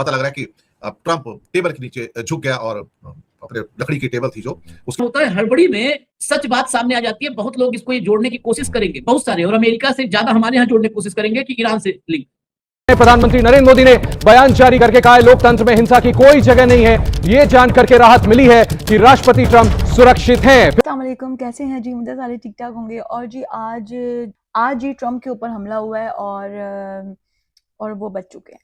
पता लग रहा है कि ट्रंप टेबल के नीचे झुक गया और अपने लकड़ी की टेबल थी जो उसका होता है, हड़बड़ी में सच बात सामने आ जाती है। बहुत लोग इसको ये जोड़ने की कोशिश करेंगे, बहुत सारे, और अमेरिका से ज्यादा हमारे यहाँ जोड़ने की कोशिश करेंगे कि ईरान से लिंक। प्रधानमंत्री नरेंद्र मोदी ने बयान जारी करके कहा है लोकतंत्र में हिंसा की कोई जगह नहीं है। ये जान करके राहत मिली है कि राष्ट्रपति ट्रंप सुरक्षित हैं। अस्सलाम वालेकुम, कैसे हैं जी? मुझे सारे ठीक ठाक होंगे। और जी आज ही ट्रंप के ऊपर हमला हुआ है और वो बच चुके हैं,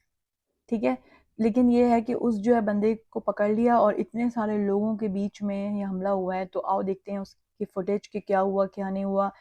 ठीक है। लेकिन ये है कि उस जो है बंदे को पकड़ लिया और इतने सारे लोगों के बीच में ये हमला हुआ है। तो आओ देखते हैं उसकी फुटेज कि क्या हुआ क्या नहीं हुआ,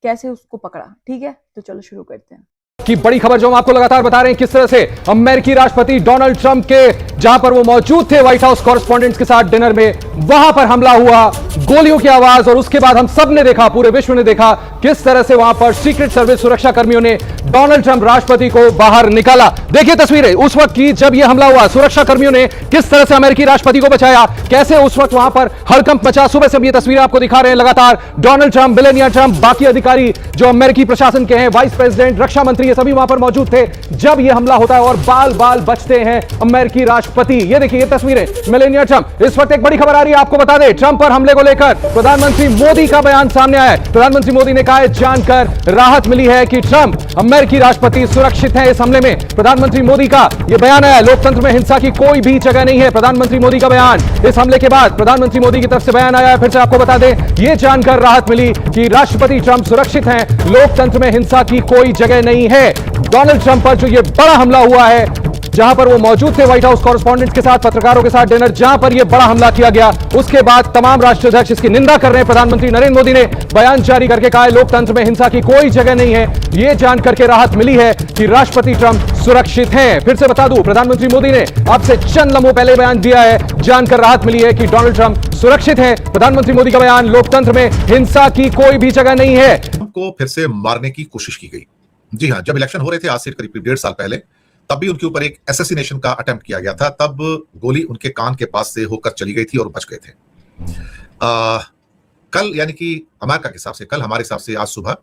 कैसे उसको पकड़ा, ठीक है। तो चलो शुरू करते हैं की बड़ी खबर जो हम आपको लगातार बता रहे हैं, किस तरह से अमेरिकी राष्ट्रपति डोनाल्ड ट्रंप के जहां पर वो मौजूद थे व्हाइट हाउस कॉरेस्पॉन्डेंट्स के साथ डिनर में, वहां पर हमला हुआ, गोलियों की आवाज, और उसके बाद हम सब ने देखा, पूरे विश्व ने देखा किस तरह से वहां पर सीक्रेट सर्विस सुरक्षा कर्मियों ने डोनाल्ड ट्रंप राष्ट्रपति को बाहर निकाला। देखिए तस्वीरें उस वक्त की जब यह हमला हुआ, सुरक्षा कर्मियों ने किस तरह से अमेरिकी राष्ट्रपति को बचाया, कैसे उस वक्त वहां पर हड़कंप मचा। सुबह से हम ये तस्वीरें आपको दिखा रहे हैं लगातार। डोनाल्ड ट्रंप, मेलानिया ट्रंप, बाकी अधिकारी जो अमेरिकी प्रशासन के हैं, वाइस प्रेसिडेंट, रक्षा मंत्री, ये सभी वहां पर मौजूद थे जब यह हमला होता है और बाल बाल बचते हैं अमेरिकी राष्ट्रपति। ये देखिए ये तस्वीरें, मेलानिया ट्रंप। इस वक्त एक बड़ी खबर आ रही है, आपको बता दें, ट्रंप पर हमले को लेकर प्रधानमंत्री मोदी का बयान सामने आया है। प्रधानमंत्री मोदी ने कहा है जानकर राहत मिली है कि ट्रंप अमेरिकी राष्ट्रपति सुरक्षित हैं। इस हमले में प्रधानमंत्री मोदी का यह बयान आया, लोकतंत्र में हिंसा की कोई भी जगह नहीं है, प्रधानमंत्री मोदी का बयान। इस हमले के बाद प्रधानमंत्री मोदी की तरफ से बयान आया है, फिर से आपको बता दें, यह जानकर राहत मिली कि राष्ट्रपति ट्रंप सुरक्षित हैं, लोकतंत्र में हिंसा की कोई जगह नहीं है। डोनाल्ड ट्रंप पर जो ये बड़ा हमला हुआ है, जहां पर वो मौजूद थे व्हाइट हाउस कॉरेस्पॉन्डेंट्स के साथ, पत्रकारों के साथ डिनर, जहां पर ये बड़ा हमला किया गया, उसके बाद तमाम राष्ट्राध्यक्ष इसकी निंदा कर रहे हैं। प्रधानमंत्री नरेंद्र मोदी ने बयान जारी करके कहा है लोकतंत्र में हिंसा की कोई जगह नहीं है। ये जान करके राहत मिली है कि राष्ट्रपति ट्रंप सुरक्षित हैं। फिर से बता दूं, प्रधानमंत्री मोदी ने अब से चंद लम्हों पहले बयान दिया है, जानकर राहत मिली है कि डोनाल्ड ट्रंप सुरक्षित हैं। प्रधानमंत्री मोदी का बयान, लोकतंत्र में हिंसा की कोई भी जगह नहीं है। को फिर से मारने की कोशिश की गई। जी हाँ, जब इलेक्शन हो रहे थे आज से करीब 1.5 साल पहले, तब भी उनके ऊपर एक असैसिनेशन का अटेम्प्ट किया गया था। तब गोली उनके कान के पास से होकर चली गई थी और बच गए थे। कल यानी कि अमेरिका के हिसाब से, कल हमारे हिसाब से आज सुबह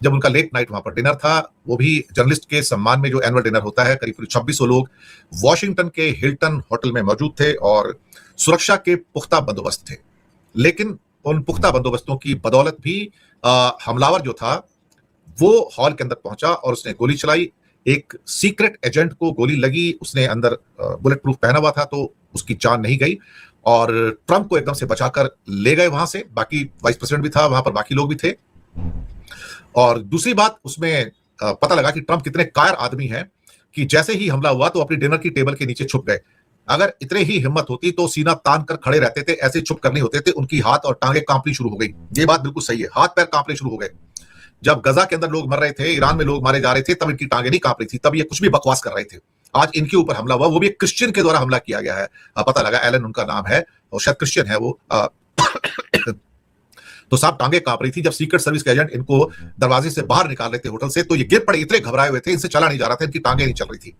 जब उनका लेट नाइट वहां पर डिनर था, वो भी जर्नलिस्ट के सम्मान में जो एनुअल डिनर होता है, करीब 2600 लोग वॉशिंगटन के हिल्टन होटल में मौजूद थे और सुरक्षा के पुख्ता बंदोबस्त थे। लेकिन उन पुख्ता बंदोबस्तों की बदौलत भी हमलावर जो था वो हॉल के अंदर पहुंचा और उसने गोली चलाई। एक सीक्रेट एजेंट को गोली लगी, उसने अंदर बुलेट प्रूफ पहना हुआ था तो उसकी जान नहीं गई और ट्रंप को एकदम से बचाकर ले गए वहां से। बाकी वाइस प्रेसिडेंट भी था वहां पर, बाकी लोग भी थे। और दूसरी बात, उसमें पता लगा कि ट्रंप कितने कायर आदमी हैं कि जैसे ही हमला हुआ तो अपनी डिनर की टेबल के नीचे छुप गए। अगर इतने ही हिम्मत होती तो सीना तान कर खड़े रहते थे, ऐसे छुप कर नहीं होते थे। उनकी हाथ और टांगे कांपनी शुरू हो गई। ये बात बिल्कुल सही है, हाथ पैर कांपने शुरू हो गए। जब गजा के अंदर लोग मर रहे थे, ईरान में लोग मारे जा रहे थे, तब इनकी टांगे नहीं कांप रही थी, तब ये कुछ भी बकवास कर रहे थे। आज इनके ऊपर हमला हुआ, वो भी एक क्रिश्चियन के द्वारा हमला किया गया है। पता लगा एलन उनका नाम है और शायद क्रिश्चियन है वो। तो साहब टांगे कांप रही थी जब सीक्रेट सर्विस के एजेंट इनको दरवाजे से बाहर निकाल रहे थे होटल से, तो ये गिर पड़े, इतने घबराए हुए थे, इनसे चला नहीं जा रहा था, इनकी टांगे नहीं चल रही थी।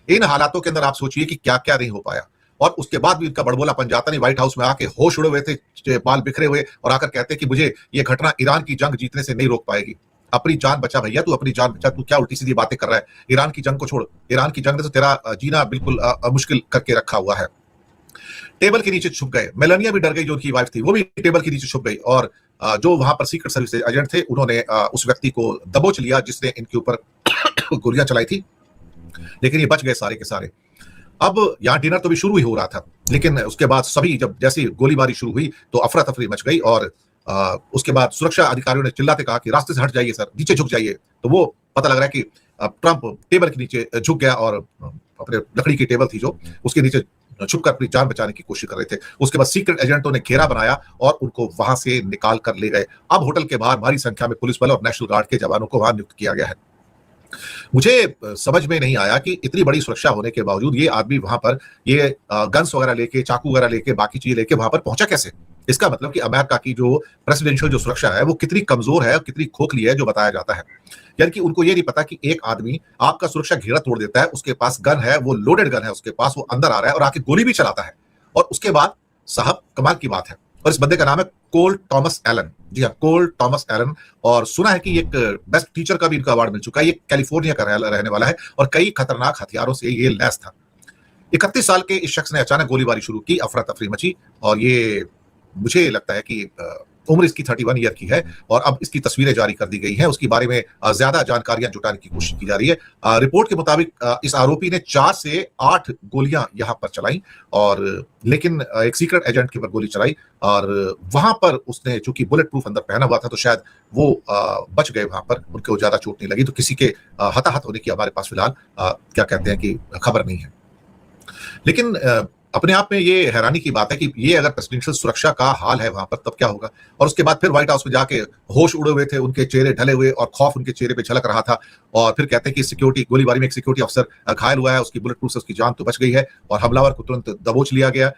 इन हालातों के अंदर आप सोचिए कि क्या क्या नहीं हो पाया। और उसके बाद भी इनका बड़बोलापन जाता नहीं, व्हाइट हाउस में आके होश उड़े हुए थे, बाल बिखरे हुए, और आकर कहते कि मुझे ये घटना ईरान की जंग जीतने से नहीं रोक पाएगी। अपनी जान बचा भैया, तू अपनी जान बचा, तू क्या उल्टी सीधी बातें कर रहा है। ईरान की जंग को छोड़, ईरान की जंग ने तो तेरा जीना बिल्कुल मुश्किल करके रखा हुआ है। टेबल के नीचे छुप गए। मेलानिया भी डर गई, जो उनकी वाइफ थी, वो भी टेबल के नीचे छुप गई। और जो वहां पर सीक्रेट सर्विस एजेंट थे, उन्होंने उस व्यक्ति को दबोच लिया जिसने इनके ऊपर गोलियां चलाई थी, लेकिन ये बच गए सारे के सारे। अब यहाँ डिनर तो भी शुरू ही हो रहा था, लेकिन उसके बाद सभी, जब जैसी गोलीबारी शुरू हुई तो अफरा तफरी मच गई और उसके बाद सुरक्षा अधिकारियों ने चिल्लाते कहा कि रास्ते से हट जाइए सर, नीचे झुक जाइए। तो वो पता लग रहा है कि ट्रंप टेबल के नीचे झुक गया और अपने लकड़ी की टेबल थी जो, उसके नीचे छुपकर अपनी जान बचाने की कोशिश कर रहे थे। उसके बाद सीक्रेट एजेंटों ने घेरा बनाया और उनको वहां से निकाल कर ले गए। अब होटल के बाहर भारी संख्या में पुलिस बल और नेशनल गार्ड के जवानों को वहां नियुक्त किया गया है। मुझे समझ में नहीं आया कि इतनी बड़ी सुरक्षा होने के बावजूद ये आदमी वहां पर ये गन्स वगैरह लेके, चाकू वगैरह लेके, बाकी चीजें लेके वहां पर पहुंचा कैसे। इसका मतलब कि अमेरिका की जो प्रेसिडेंशियल जो सुरक्षा है वो कितनी कमजोर है और कितनी खोखली है जो बताया जाता है। यानी कि उनको ये नहीं पता कि एक आदमी आपका सुरक्षा घेरा तोड़ देता है, उसके पास गन है, वो लोडेड गन है उसके पास, वो अंदर आ रहा है और आके गोली भी चलाता है। और उसके बाद साहब कमाल की बात है, और इस बंदे का नाम है कोल थॉमस एलन। जी हाँ, कोल थॉमस एलन। और सुना है कि एक बेस्ट टीचर का भी इनका अवार्ड मिल चुका है। ये कैलिफोर्निया का रहने वाला है और कई खतरनाक हथियारों से ये लैस था। 31 साल के इस शख्स ने अचानक गोलीबारी शुरू की, अफरा तफरी मची और ये मुझे लगता है कि उम्र इसकी 31 ईयर की है और अब इसकी तस्वीरें जारी कर दी गई हैं। उसके बारे में ज्यादा जानकारियां जुटाने की कोशिश की जा रही है। रिपोर्ट के मुताबिक इस आरोपी ने 4 से 8 गोलियां यहां पर चलाई और लेकिन एक सीक्रेट एजेंट के ऊपर गोली चलाई और वहां पर उसने चूंकि बुलेट प्रूफ अंदर पहना हुआ था तो शायद वो बच गए, वहां पर उनको ज्यादा चोट नहीं लगी। तो किसी के हताहत होने की हमारे पास फिलहाल क्या कहते हैं कि खबर नहीं है। लेकिन अपने आप में ये हैरानी की बात है कि ये अगर प्रेसिडेंशियल सुरक्षा का हाल है वहां पर, तब क्या होगा। और उसके बाद फिर व्हाइट हाउस में जाके होश उड़े हुए थे, उनके चेहरे ढले हुए और खौफ उनके चेहरे पे झलक रहा था। और फिर कहते हैं कि सिक्योरिटी गोलीबारी में एक सिक्योरिटी अफसर घायल हुआ है, उसकी बुलेट प्रूफ से उसकी जान तो बच गई है और हमलावर को तुरंत दबोच लिया गया।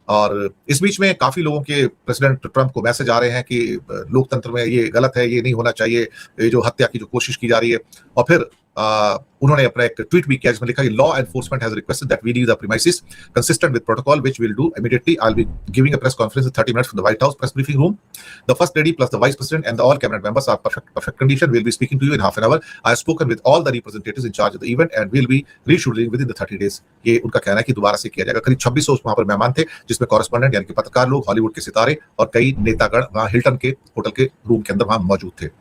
और इस बीच में काफी लोगों के प्रेसिडेंट ट्रंप को मैसेज आ रहे हैं कि लोकतंत्र में ये गलत है, ये नहीं होना चाहिए, ये जो हत्या की जो कोशिश की जा रही है। और फिर उन्होंने अपना एक ट्वीट भी किया जिसमें लिखा कि law enforcement has requested that we leave the premises consistent with protocol which we will do immediately. I will be giving a press conference in 30 minutes from the White House press briefing room. The first lady plus the vice president and all cabinet members are perfect condition. We'll be speaking to you in half an hour. I have spoken with all the representatives in charge of the event and we'll be rescheduling within the 30 days. ये उनका कहना है कि दोबारा से किया जाएगा। करीब 2600 वहां पर मेहमान थे जिसमें कॉरेस्पोंडेंट यानी कि पत्रकार लोग, हॉलीवुड के सितारे और कई नेतागण वहां हिल्टन के होटल के रूम के अंदर वहां मौजूद थे।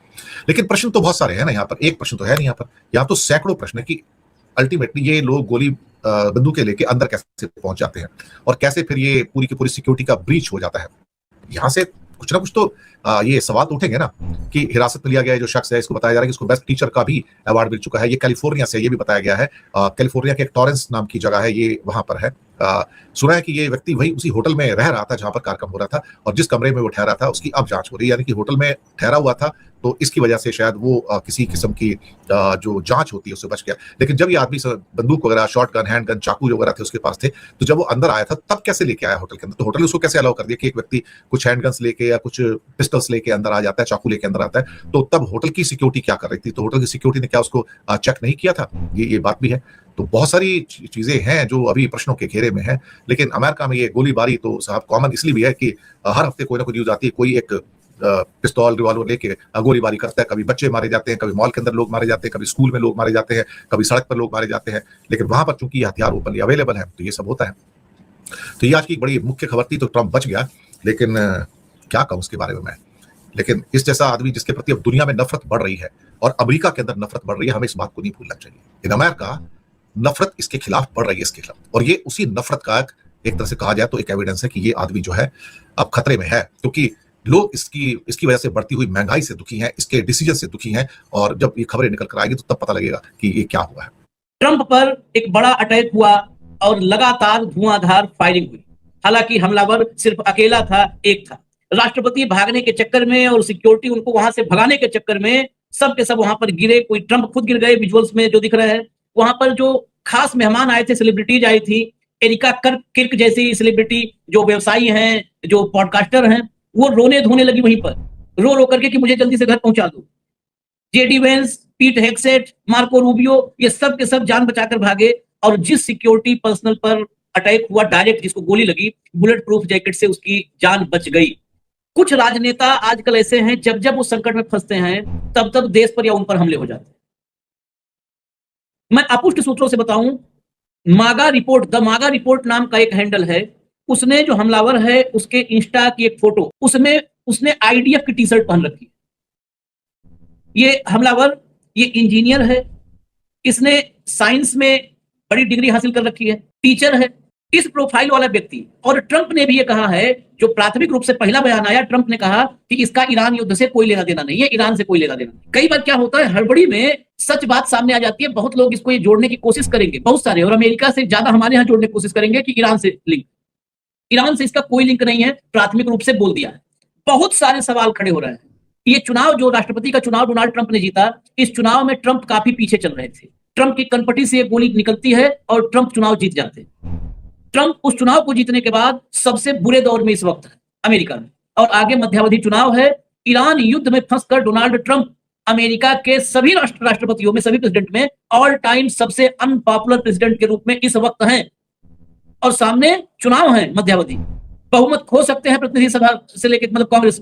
लेकिन प्रश्न तो बहुत सारे हैं ना यहाँ पर, एक प्रश्न तो है नहीं यहाँ पर, यहाँ तो सैकड़ों प्रश्न है कि अल्टीमेटली ये लोग गोली बंदूकें लेके अंदर कैसे पहुंच जाते हैं और कैसे फिर ये पूरी की पूरी सिक्योरिटी का ब्रीच हो जाता है। यहाँ से कुछ ना कुछ तो ये सवाल तो उठेंगे ना कि हिरासत में लिया गया है जो शख्स है, इसको बताया जा रहा है कि इसको बेस्ट टीचर का भी अवार्ड मिल चुका है। ये कैलिफोर्निया से, ये भी बताया गया है, कैलिफोर्निया के एक टॉरेंस नाम की जगह है, ये वहां पर है। सुना है कि ये व्यक्ति वही उसी होटल में रह रहा था जहां पर कार्यक्रम हो रहा था और जिस कमरे में वो ठहरा था उसकी अब जांच हो रही है। यानी कि होटल में ठहरा हुआ था तो इसकी वजह से शायद वो किसी किस्म की जो जांच होती है उससे बच गया। लेकिन जब ये आदमी बंदूक वगैरह, शॉर्ट गन, हैंड गन, चाकू वगैरह थे उसके पास थे, तो जब वो अंदर आया था तब कैसे लेके आया होटल के अंदर? तो होटल उसको कैसे अलाउ कर दिया कि एक व्यक्ति कुछ हैंडगन्स लेके या कुछ पिस्टल्स लेके अंदर आ जाता है, चाकू लेके अंदर आता है? तो तब होटल की सिक्योरिटी क्या कर रही थी? तो होटल की सिक्योरिटी ने क्या उसको चेक नहीं किया था? ये बात भी है। तो बहुत सारी चीजें हैं जो अभी प्रश्नों के घेरे में है। लेकिन अमेरिका में ये गोलीबारी तो साहब कॉमन इसलिए भी है कि हर हफ्ते कोई ना कोई न्यूज आती है, कोई एक पिस्तौल रिवॉल्वर लेके गोलीबारी करता है। कभी बच्चे मारे जाते हैं, कभी मॉल के अंदर लोग मारे जाते हैं, कभी स्कूल में लोग मारे जाते हैं, कभी सड़क पर लोग मारे जाते हैं। लेकिन वहां पर चूंकि हथियार ओपनली अवेलेबल है तो ये सब होता है। तो ये आज की बड़ी मुख्य खबर थी। तो ट्रंप बच गया, लेकिन क्या कहूं उसके बारे में मैं। लेकिन इस जैसा आदमी जिसके प्रति अब दुनिया में नफरत बढ़ रही है और अमेरिका के अंदर नफरत बढ़ रही है, हमें इस बात को नहीं भूलना चाहिए। इन अमेरिका नफरत इसके खिलाफ बढ़ रही है, इसके खिलाफ। और ये उसी नफरत का एक तरह से कहा जाए तो एक एविडेंस है कि ये आदमी जो है अब खतरे में है, क्योंकि लोग इसकी वजह से बढ़ती हुई महंगाई से दुखी हैं, इसके डिसीजन से दुखी हैं। और जब ये खबरें निकल कर आएगी तो तब पता लगेगा कि ये क्या हुआ है। ट्रंप पर एक बड़ा अटैक हुआ और लगातार धुआंधार फायरिंग हुई। हालांकि हमलावर सिर्फ अकेला था, एक था। राष्ट्रपति भागने के चक्कर में और सिक्योरिटी उनको वहां से भगाने के चक्कर में सब के सब वहां पर गिरे। कोई ट्रंप खुद गिर गए, विजुअल्स में जो दिख रहा है। वहां पर जो खास मेहमान आए थे, सेलिब्रिटीज आई थी, एरिका किर्क जैसी सेलिब्रिटी जो व्यवसायी हैं, जो पॉडकास्टर हैं, वो रोने धोने लगी वहीं पर, रो रो करके कि मुझे जल्दी से घर पहुंचा दो। जेडी वेंस, पीट हेग्सेट, मार्को रूबियो, ये सब के सब जान बचाकर भागे। और जिस सिक्योरिटी पर्सनल पर अटैक हुआ डायरेक्ट, जिसको गोली लगी, बुलेट प्रूफ जैकेट से उसकी जान बच गई। कुछ राजनेता आजकल ऐसे हैं, जब जब उस संकट में फंसते हैं तब तब देश पर या उन पर हमले हो जाते हैं। मैं अपुष्ट सूत्रों से बताऊं, मागा रिपोर्ट, द मागा रिपोर्ट नाम का एक हैंडल है, उसने जो हमलावर है उसके इंस्टा की एक फोटो, उसमें उसने आईडीएफ की टी शर्ट पहन रखी है। ये हमलावर ये इंजीनियर है, इसने साइंस में बड़ी डिग्री हासिल कर रखी है, टीचर है, इस प्रोफाइल वाला व्यक्ति। और ट्रंप ने भी ये कहा है, जो प्राथमिक रूप से पहला बयान आया, ट्रंप ने कहा कि इसका ईरान युद्ध से कोई लेना देना नहीं है, ईरान से कोई लेना देना नहीं। कई बार क्या होता है, हड़बड़ी में सच बात सामने आ जाती है, बहुत लोग इसको ये जोड़ने की कोशिश करेंगे, बहुत सारे, और अमेरिका से ज्यादा हमारे यहाँ जोड़ने की कोशिश करेंगे कि ईरान से लिंक। ईरान से इसका कोई लिंक नहीं है, प्राथमिक रूप से बोल दिया है। बहुत सारे सवाल खड़े हो रहे हैं। ये चुनाव, जो राष्ट्रपति का चुनाव डोनाल्ड ट्रंप ने जीता, इस चुनाव में ट्रंप काफी पीछे चल रहे थे। ट्रंप की कनपटी से एक गोली निकलती है और ट्रंप चुनाव जीत जाते हैं। ट्रंप उस चुनाव को जीतने के बाद सबसे बुरे दौर में इस वक्त है अमेरिका में, और आगे मध्यावधि चुनाव है। ईरान युद्ध में फंसकर डोनाल्ड ट्रंप अमेरिका के सभी राष्ट्रपतियों में, सभी प्रेसिडेंट में ऑल टाइम सबसे अनपॉपुलर प्रेसिडेंट के रूप में इस वक्त हैं। और सामने चुनाव है मध्यावधि, बहुमत खो सकते हैं प्रतिनिधि सभा से लेकर मतलब कांग्रेस।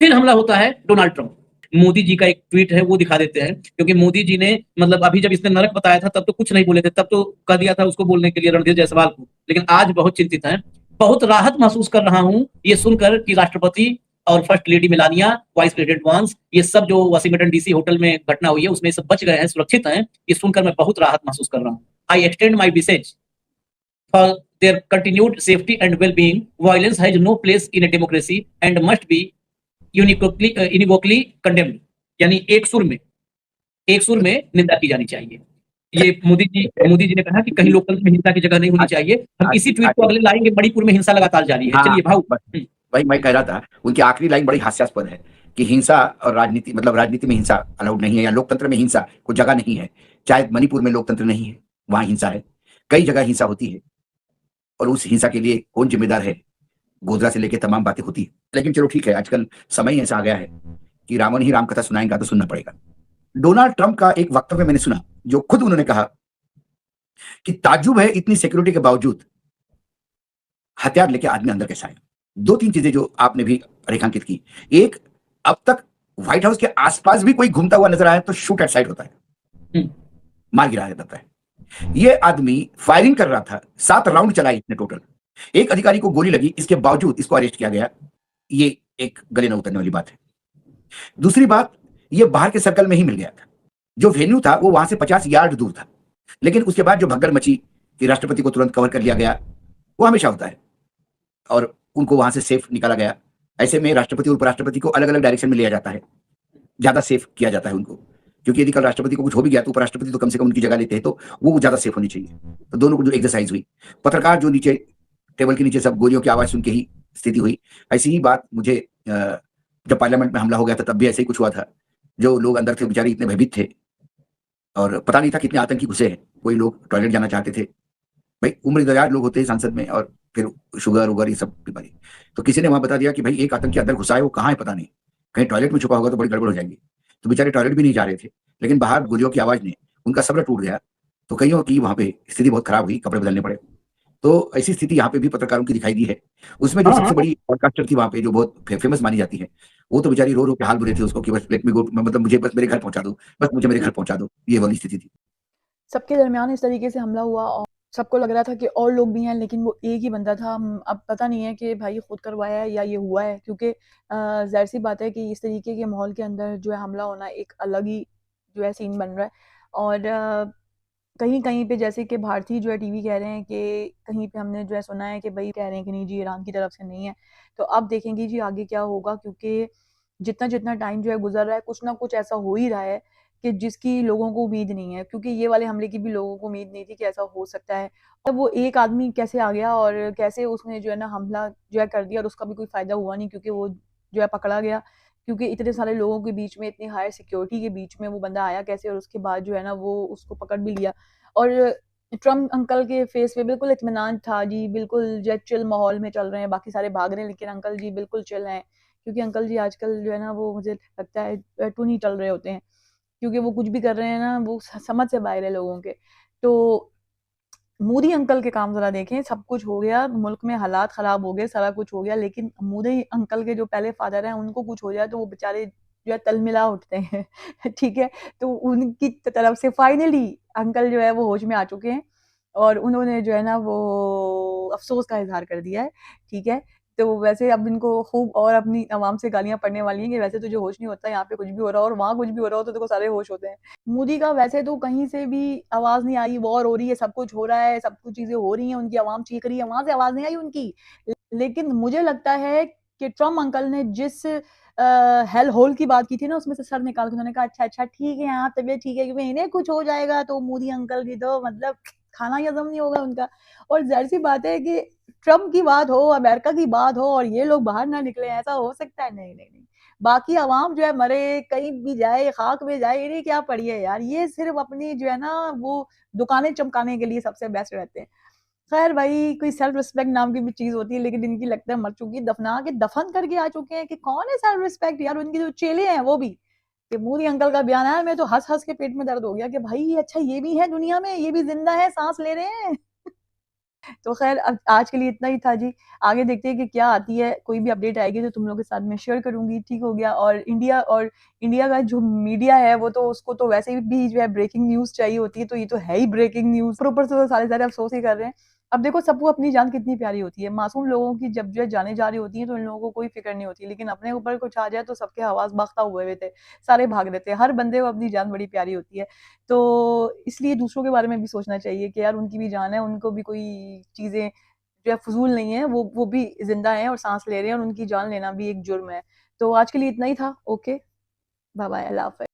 फिर हमला होता है डोनाल्ड ट्रंप। मोदी जी का एक ट्वीट है वो दिखा देते हैं, क्योंकि मोदी जी ने मतलब अभी जब इसने नरक बताया था तब तो कुछ नहीं बोले थे, तब तो कह दिया था उसको बोलने के लिए रणधीर जायसवाल को, लेकिन आज बहुत चिंतित हैं। बहुत राहत महसूस कर रहा हूं ये सुनकर कि राष्ट्रपति और first lady Melania, vice president वांस, ये सब जो वाशिंगटन डीसी होटल में घटना हुई है उसमें सब बच गए हैं, सुरक्षित हैं। ये सुनकर मैं बहुत राहत महसूस कर रहा हूँ। I extend my wishes for their continued safety and well-being. Violence has no place in a democracy and must be unequivocally condemned. यानी एक सुर में निंदा की जानी चाहिए। ये मोदी जी ने कहा कि कहीं लोकतंत्र में हिंसा की जगह नहीं होनी चाहिए। हम इसी ट्वीट को अगले लाएंगे। मणिपुर में हिंसा लगातार जारी है। चलिए भाऊ। भाई मैं कह रहा था उनकी आखिरी लाइन बड़ी हास्यास्पद है कि हिंसा और राजनीति, मतलब राजनीति में हिंसा अलाउड नहीं है या लोकतंत्र में हिंसा को जगह नहीं है। चाहे मणिपुर में लोकतंत्र नहीं है, वहां हिंसा है, कई जगह हिंसा होती है और उस हिंसा के लिए कौन जिम्मेदार है, गोधरा से लेकर तमाम बातें होती है। लेकिन चलो ठीक है, आजकल समय ऐसा आ गया है कि रावण ही राम कथा सुनाएगा तो सुनना पड़ेगा। डोनाल्ड ट्रंप का एक वक्तव्य मैंने सुना जो खुद उन्होंने कहा कि ताज्जुब है इतनी सिक्योरिटी के बावजूद हथियार लेके आदमी अंदर कैसा आया। दो तीन चीजें जो आपने भी रेखांकित की। एक, अब तक व्हाइट हाउस के आसपास भी कोई घूमता हुआ नजर आया तो शूट एट साइड होता है, मार गिराया जाता है। ये आदमी फायरिंग कर रहा था, 7 राउंड चलाई इसने टोटल। एक अधिकारी को गोली लगी, इसके बावजूद इसको अरेस्ट किया गया। ये एक गले न उतरने वाली बात है। दूसरी बात, ये बाहर के सर्कल में ही मिल गया था। जो वेन्यू था वो वहां से 50 यार्ड दूर था, लेकिन उसके बाद जो भगदड़ मची कि राष्ट्रपति को तुरंत कवर कर लिया गया, वो हमेशा होता है और उनको वहां से सेफ निकाला गया। ऐसे में राष्ट्रपति और उपराष्ट्रपति को अलग अलग डायरेक्शन में लिया जाता है, ज्यादा सेफ किया जाता है उनको, क्योंकि यदि कल राष्ट्रपति को कुछ हो भी गया तो उपराष्ट्रपति तो कम से कम उनकी जगह लेते हैं, तो वो ज्यादा सेफ होनी चाहिए। तो दोनों को जो एक्सरसाइज हुई, पत्रकार जो नीचे टेबल के नीचे सब गोलियों की आवाज सुन के ही स्थिति हुई। ऐसी ही बात मुझे जब पार्लियामेंट में हमला हो गया था तब भी ऐसे ही कुछ हुआ था। जो लोग अंदर थे बेचारे इतने भयभीत थे और पता नहीं था कितने आतंकी घुसे हैं। कोई लोग टॉयलेट जाना चाहते थे, भाई उम्रदराज लोग होते हैं सांसद में, और फिर शुगर उगर ये सब बीमारी। तो किसी ने वहां बता दिया कि भाई एक आतंकी अंदर घुसा है, वो कहाँ है पता नहीं, कहीं टॉयलेट में छुपा होगा तो बड़ी गड़बड़ हो जाएगी। तो बेचारे टॉयलेट भी नहीं जा रहे थे, लेकिन बाहर गोलियों की आवाज ने उनका सब्र टूट गया। तो कईयों की वहां पे स्थिति बहुत खराब हुई, कपड़े बदलने पड़े। तो ऐसी स्थिति यहाँ पे भी पत्रकारों की दिखाई दी है। उसमें जो सबसे बड़ी पॉडकास्टर थी वहां पे, जो बहुत फेमस मानी जाती है, वो तो बेचारी रो रो के हाल बुरे थे उसको कि बस लेट मी गो, मतलब मुझे बस मेरे घर पहुंचा दो, बस मुझे मेरे घर पहुंचा दो, ये वाली स्थिति थी। सबके दरमियान इस तरीके से हमला हुआ और सबको लग रहा था कि और लोग भी हैं, लेकिन वो एक ही बंदा था। अब पता नहीं है कि भाई खुद करवाया है या ये हुआ है, क्योंकि जाहिर सी बात है कि इस तरीके के माहौल के अंदर जो है हमला होना एक अलग ही जो है सीन बन रहा है। और कहीं कहीं पे जैसे कि भारतीय जो है टीवी कह रहे हैं कि कहीं पे हमने जो है सुना है कि भाई कह रहे हैं कि नहीं जी ईरान की तरफ से नहीं है। तो अब देखेंगे जी आगे क्या होगा, क्योंकि जितना जितना टाइम जो है गुजर रहा है कुछ ना कुछ ऐसा हो ही रहा है कि जिसकी लोगों को उम्मीद नहीं है, क्योंकि ये वाले हमले की भी लोगों को उम्मीद नहीं थी कि ऐसा हो सकता है। और वो एक आदमी कैसे आ गया और कैसे उसने जो है ना हमला जो है कर दिया, और उसका भी कोई फायदा हुआ नहीं, क्योंकि वो जो है पकड़ा गया, क्योंकि इतने सारे लोगों के बीच में, इतनी हाई सिक्योरिटी के बीच में वो बंदा आया कैसे, और उसके बाद जो है ना वो उसको पकड़ भी लिया। और ट्रम्प अंकल के फेस पे बिल्कुल इत्मीनान था जी, बिल्कुल जो चिल माहौल में चल रहे हैं, बाकी सारे भाग रहे हैं, लेकिन अंकल जी बिल्कुल चिल हैं, क्योंकि अंकल जी आजकल जो है ना वो मुझे लगता है टू नहीं चल रहे होते हैं, क्योंकि वो कुछ भी कर रहे हैं ना वो समझ से बाहर है लोगों के। तो मोदी अंकल के काम जरा देखें, सब कुछ हो गया, मुल्क में हालात खराब हो गए, सारा कुछ हो गया, लेकिन मोदी अंकल के जो पहले फादर हैं उनको कुछ हो जाए तो वो बेचारे जो है तलमिला उठते हैं ठीक है। तो उनकी तरफ से फाइनली अंकल जो है वो होश में आ चुके हैं और उन्होंने जो है ना वो अफसोस का इजहार कर दिया है, ठीक है। तो वैसे अब इनको खूब और अपनी आवाम से गालियां पड़ने वाली हैं कि वैसे तुझे होश नहीं होता, यहाँ पे कुछ भी हो रहा हो और वहाँ कुछ भी हो रहा हो तो देखो सारे होश होते हैं। मोदी का वैसे तो कहीं से भी आवाज नहीं आई, वॉर हो रही है, सब कुछ हो रहा है, सब कुछ चीजें हो रही हैं, उनकी आवाम चीख रही है, वहां से आवाज नहीं आई उनकी। लेकिन मुझे लगता है कि ट्रम्प अंकल ने जिस हेल होल की बात की थी ना, उसमें से सर निकाल के उन्होंने कहा अच्छा ठीक है यहाँ तबीयत ठीक है, क्योंकि इन्हें कुछ हो जाएगा तो मोदी अंकल की तो मतलब खाना हजम नहीं होगा उनका। और जाहिर सी बात है कि ट्रम्प की बात हो, अमेरिका की बात हो और ये लोग बाहर ना निकले, ऐसा हो सकता है? नहीं। बाकी आवाम जो है मरे, कहीं भी जाए, खाक में जाए, इन्हें क्या पड़ी है यार, ये सिर्फ अपनी जो है ना वो दुकानें चमकाने के लिए सबसे बेस्ट रहते हैं। खैर भाई, कोई सेल्फ रिस्पेक्ट नाम की भी चीज होती है, लेकिन इनकी लगता है मर चुकी, दफना के दफन करके आ चुके हैं कि कौन है सेल्फ रिस्पेक्ट यार। उनके जो चेले हैं वो भी, कि मोदी अंकल का बयान आया, मैं तो हंस के पेट में दर्द हो गया कि भाई अच्छा ये भी है दुनिया में, ये भी जिंदा है, सांस ले रहे हैं तो खैर अब आज के लिए इतना ही था जी। आगे देखते हैं कि क्या आती है, कोई भी अपडेट आएगी तो तुम लोगों के साथ मैं शेयर करूंगी, ठीक हो गया। और इंडिया का जो मीडिया है वो तो उसको तो वैसे भी जो है ब्रेकिंग न्यूज चाहिए होती है, तो ये तो है ही ब्रेकिंग न्यूज। ऊपर से तो सारे अफसोस ही कर रहे हैं। अब देखो सबको अपनी जान कितनी प्यारी होती है, मासूम लोगों की जब जो है जाने जा रही होती है तो इन लोगों को कोई फिक्र नहीं होती, लेकिन अपने ऊपर कुछ आ जाए तो सबके हवास बाख्ता हुए थे, सारे भाग रहे थे। हर बंदे को अपनी जान बड़ी प्यारी होती है, तो इसलिए दूसरों के बारे में भी सोचना चाहिए कि यार उनकी भी जान है, उनको भी कोई चीजें जो है फजूल नहीं है, वो भी जिंदा है और सांस ले रहे हैं, और उनकी जान लेना भी एक जुर्म है। तो आज के लिए इतना ही था। ओके, बाय बाय, अल्लाह हाफ़िज़।